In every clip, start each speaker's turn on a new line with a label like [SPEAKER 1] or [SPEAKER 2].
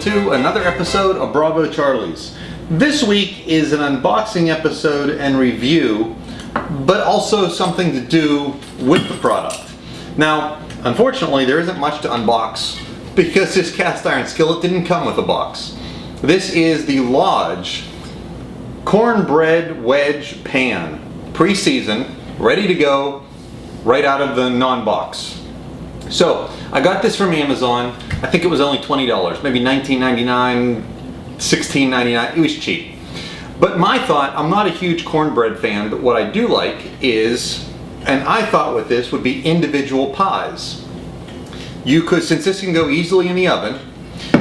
[SPEAKER 1] to another episode of Bravo Charlie's. This week is an unboxing episode and review, but also something to do with the product. Now, unfortunately, there isn't much to unbox because this cast iron skillet didn't come with a box. This is the Lodge cornbread wedge pan, pre-seasoned, ready to go, right out of the non-box. So I got this from Amazon. I think it was only $20, maybe $19.99, $16.99. It was cheap. But my thought, I'm not a huge cornbread fan, but what I do like is, and I thought with this would be individual pies. You could, since this can go easily in the oven,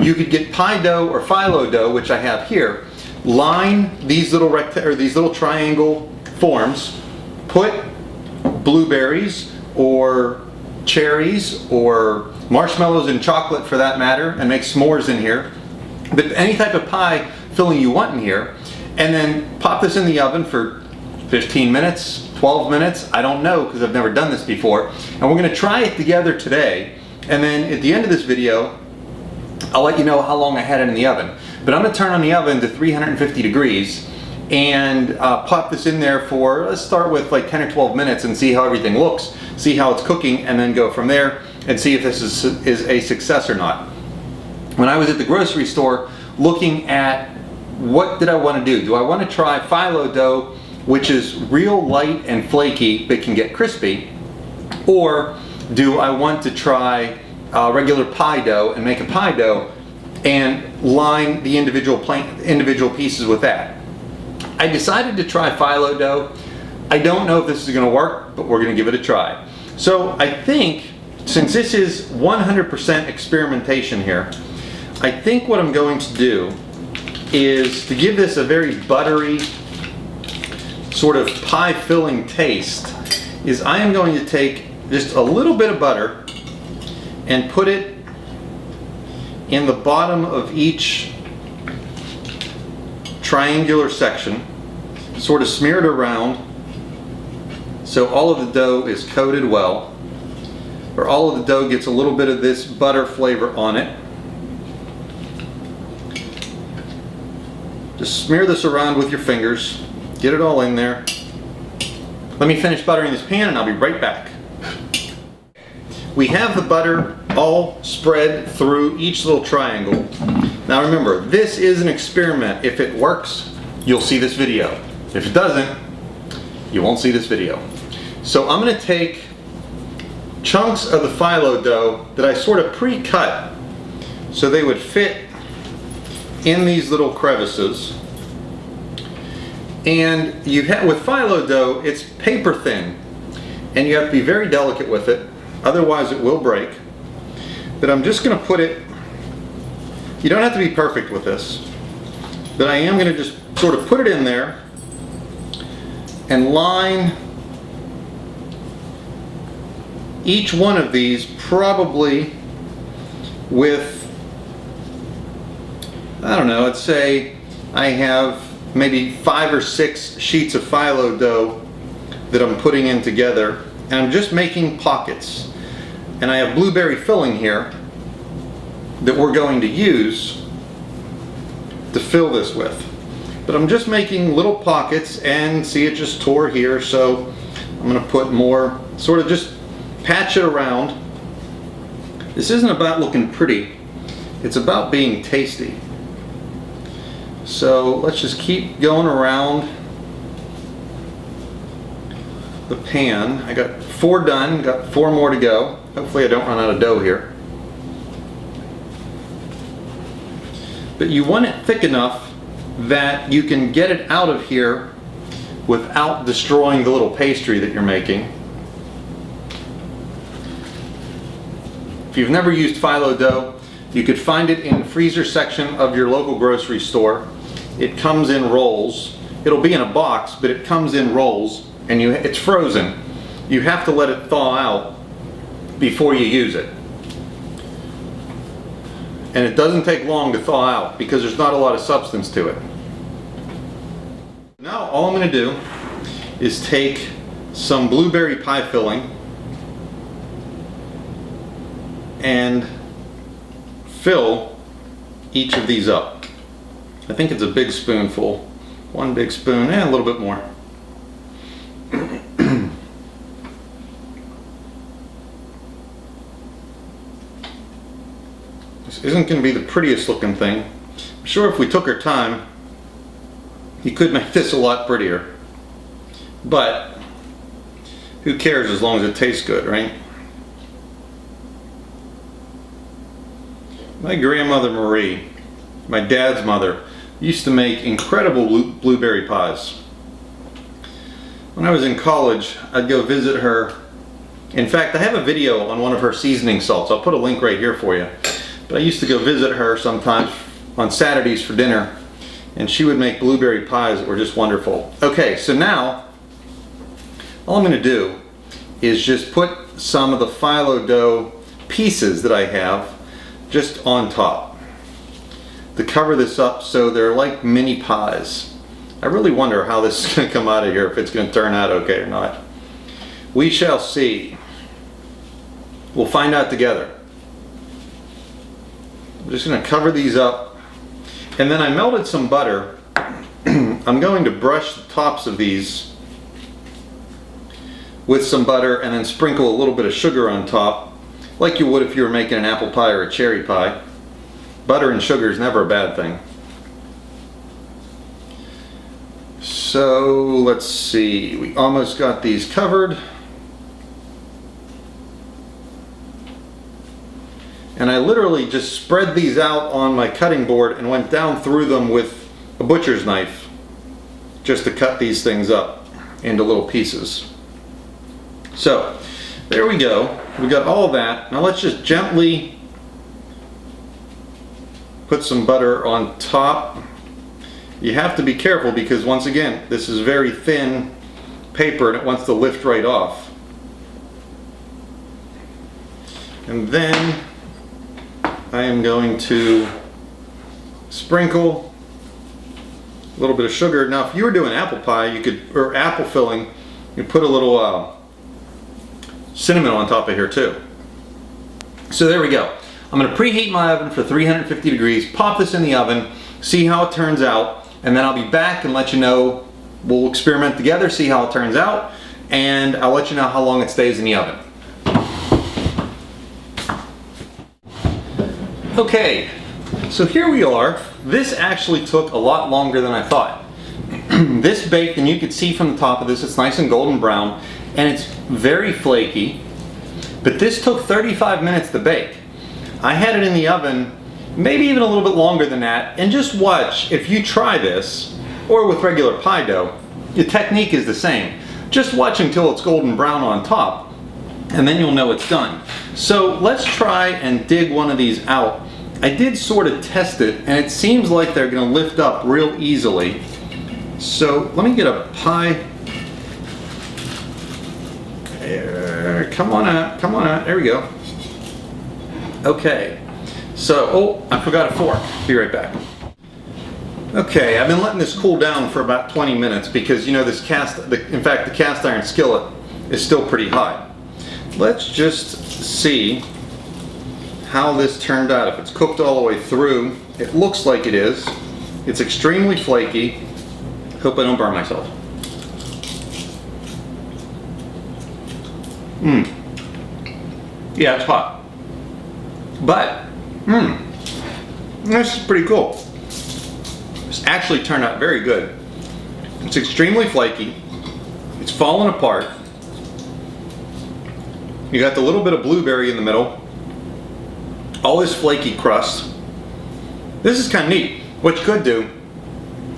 [SPEAKER 1] you could get pie dough or phyllo dough, which I have here, line these little triangle forms, put blueberries or cherries or marshmallows and chocolate for that matter, and make s'mores in here, but any type of pie filling you want in here, and then pop this in the oven for 15 minutes, 12 minutes, I don't know because I've never done this before, and we're going to try it together today, and then at the end of this video I'll let you know how long I had it in the oven. But I'm going to turn on the oven to 350 degrees and pop this in there for, let's start with like 10 or 12 minutes and see how everything looks, see how it's cooking, and then go from there and see if this is a success or not. When I was at the grocery store looking at what did I want to do I want to try phyllo dough, which is real light and flaky but can get crispy, or do I want to try regular pie dough and make a pie dough and line the individual pieces with that. I decided to try phyllo dough. I don't know if this is going to work, but we're going to give it a try. So I think, since this is 100% experimentation here, I think what I'm going to do is to give this a very buttery sort of pie filling taste, is I am going to take just a little bit of butter and put it in the bottom of each triangular section, sort of smear it around so all of the dough is coated well, or all of the dough gets a little bit of this butter flavor on it. Just smear this around with your fingers, get it all in there. Let me finish buttering this pan and I'll be right back. We have the butter all spread through each little triangle. Now remember, this is an experiment. If it works, you'll see this video. If it doesn't, you won't see this video. So I'm going to take chunks of the phyllo dough that I sort of pre-cut so they would fit in these little crevices. And with phyllo dough, it's paper thin, and you have to be very delicate with it, otherwise it will break. But I'm just going to put it, you don't have to be perfect with this, but I am going to just sort of put it in there and line each one of these probably with, I don't know, let's say I have maybe 5 or 6 sheets of phyllo dough that I'm putting in together, and I'm just making pockets. And I have blueberry filling here that we're going to use to fill this with. But I'm just making little pockets, and see, it just tore here, so I'm going to put more, sort of just patch it around. This isn't about looking pretty, it's about being tasty. So let's just keep going around the pan. I got 4 done, got 4 more to go. Hopefully I don't run out of dough here. But you want it thick enough that you can get it out of here without destroying the little pastry that you're making. If you've never used phyllo dough, you could find it in the freezer section of your local grocery store. It comes in rolls. It'll be in a box, but it comes in rolls, and it's frozen. You have to let it thaw out before you use it. And it doesn't take long to thaw out because there's not a lot of substance to it. Now all I'm going to do is take some blueberry pie filling and fill each of these up. I think it's a big spoonful. One big spoon and a little bit more. This isn't going to be the prettiest looking thing. I'm sure if we took our time, you could make this a lot prettier. But who cares as long as it tastes good, right? My grandmother Marie, my dad's mother, used to make incredible blueberry pies. When I was in college, I'd go visit her. In fact, I have a video on one of her seasoning salts. I'll put a link right here for you. But I used to go visit her sometimes on Saturdays for dinner, and she would make blueberry pies that were just wonderful. Okay, so now all I'm going to do is just put some of the phyllo dough pieces that I have just on top to cover this up so they're like mini pies. I really wonder how this is going to come out of here, if it's going to turn out okay or not. We shall see. We'll find out together. I'm just going to cover these up, and then I melted some butter. I'm going to brush the tops of these with some butter and then sprinkle a little bit of sugar on top, like you would if you were making an apple pie or a cherry pie. Butter and sugar is never a bad thing. So let's see, we almost got these covered. And I literally just spread these out on my cutting board and went down through them with a butcher's knife just to cut these things up into little pieces. So there we go. We got all that. Now let's just gently put some butter on top. You have to be careful because, once again, this is very thin paper and it wants to lift right off. And then I am going to sprinkle a little bit of sugar. Now, if you were doing apple pie, you could, or apple filling, you put a little cinnamon on top of here too. So there we go. I'm going to preheat my oven for 350 degrees, pop this in the oven, see how it turns out, and then I'll be back and let you know. We'll experiment together, see how it turns out, and I'll let you know how long it stays in the oven. Okay, so here we are. This actually took a lot longer than I thought. This baked, and you can see from the top of this, it's nice and golden brown, and it's very flaky, but this took 35 minutes to bake. I had it in the oven maybe even a little bit longer than that, and just watch, if you try this, or with regular pie dough, the technique is the same. Just watch until it's golden brown on top, and then you'll know it's done. So let's try and dig one of these out. I did sort of test it, and it seems like they're going to lift up real easily. So let me get a pie. Come on out, come on out. There we go. Okay. So, oh, I forgot a fork. Be right back. Okay, I've been letting this cool down for about 20 minutes because, you know, this in fact, the cast iron skillet is still pretty hot. Let's just see how this turned out. If it's cooked all the way through, it looks like it is. It's extremely flaky. Hope I don't burn myself. Yeah, it's hot. But, this is pretty cool. This actually turned out very good. It's extremely flaky. It's fallen apart. You got the little bit of blueberry in the middle. All this flaky crust. This is kind of neat. What you could do,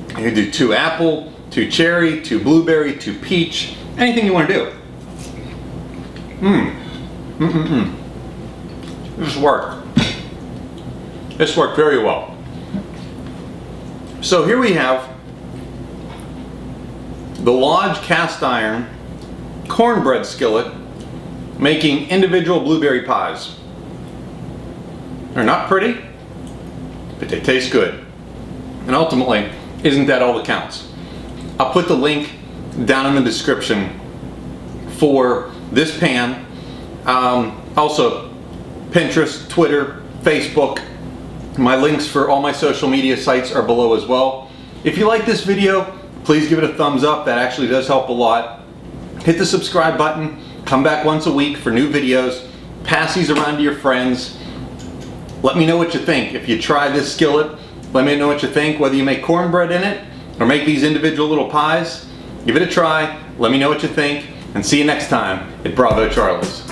[SPEAKER 1] you could do 2 apple, 2 cherry, 2 blueberry, 2 peach, anything you want to do. This worked. This worked very well. So here we have the Lodge cast iron cornbread skillet making individual blueberry pies. They're not pretty, but they taste good. And ultimately, isn't that all that counts? I'll put the link down in the description for this pan. Also, Pinterest, Twitter, Facebook, My links for all my social media sites are below as well. If you like this video, please give it a thumbs up. That actually does help a lot. Hit the subscribe button. Come back once a week for new videos. Pass these around to your friends. Let me know what you think. If you try this skillet, let me know what you think, whether you make cornbread in it or make these individual little pies. Give it a try. Let me know what you think, and see you next time at Bravo Charlie's.